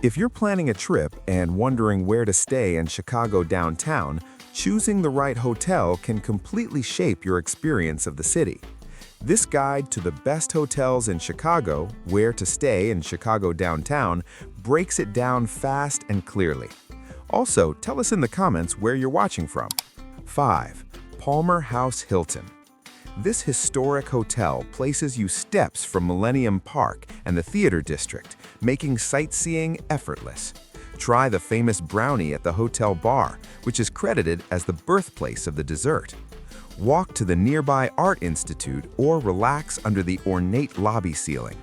If you're planning a trip and wondering where to stay in Chicago downtown, choosing the right hotel can completely shape your experience of the city. This guide to the best hotels in Chicago, where to stay in Chicago downtown, breaks it down fast and clearly. Also, tell us in the comments where you're watching from. 5. Palmer House Hilton. This historic hotel places you steps from Millennium Park and the Theater District, making sightseeing effortless. Try the famous brownie at the hotel bar, which is credited as the birthplace of the dessert. Walk to the nearby Art Institute or relax under the ornate lobby ceiling.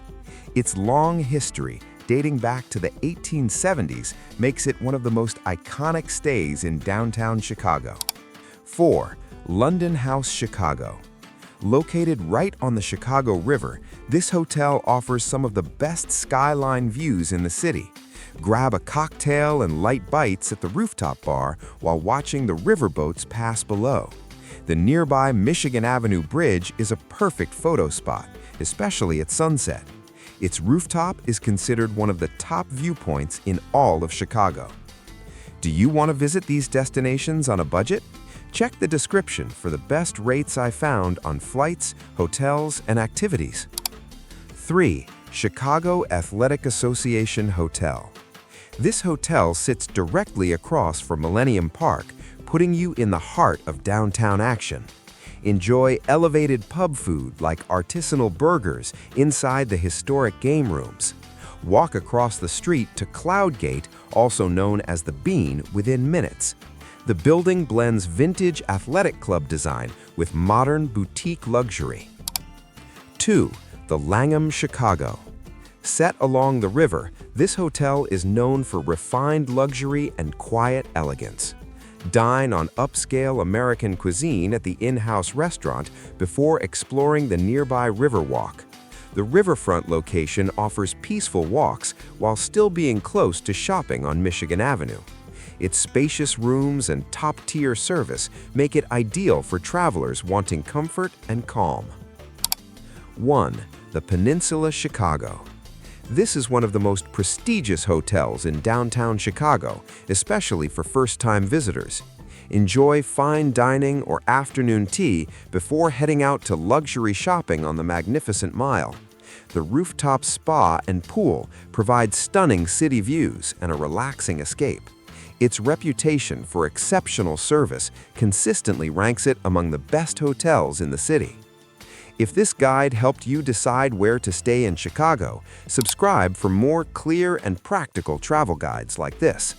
Its long history, dating back to the 1870s, makes it one of the most iconic stays in downtown Chicago. 4. LondonHouse Chicago. Located right on the Chicago River, this hotel offers some of the best skyline views in the city. Grab a cocktail and light bites at the rooftop bar while watching the riverboats pass below. The nearby Michigan Avenue Bridge is a perfect photo spot, especially at sunset. Its rooftop is considered one of the top viewpoints in all of Chicago. Do you want to visit these destinations on a budget? Check the description for the best rates I found on flights, hotels, and activities. 3. Chicago Athletic Association Hotel. This hotel sits directly across from Millennium Park, putting you in the heart of downtown action. Enjoy elevated pub food like artisanal burgers inside the historic game rooms. Walk across the street to Cloud Gate, also known as the Bean, within minutes. The building blends vintage athletic club design with modern boutique luxury. 2. The Langham Chicago. Set along the river, this hotel is known for refined luxury and quiet elegance. Dine on upscale American cuisine at the in-house restaurant before exploring the nearby Riverwalk. The riverfront location offers peaceful walks while still being close to shopping on Michigan Avenue. Its spacious rooms and top-tier service make it ideal for travelers wanting comfort and calm. 1. The Peninsula Chicago. This is one of the most prestigious hotels in downtown Chicago, especially for first-time visitors. Enjoy fine dining or afternoon tea before heading out to luxury shopping on the Magnificent Mile. The rooftop spa and pool provide stunning city views and a relaxing escape. Its reputation for exceptional service consistently ranks it among the best hotels in the city. If this guide helped you decide where to stay in Chicago, subscribe for more clear and practical travel guides like this.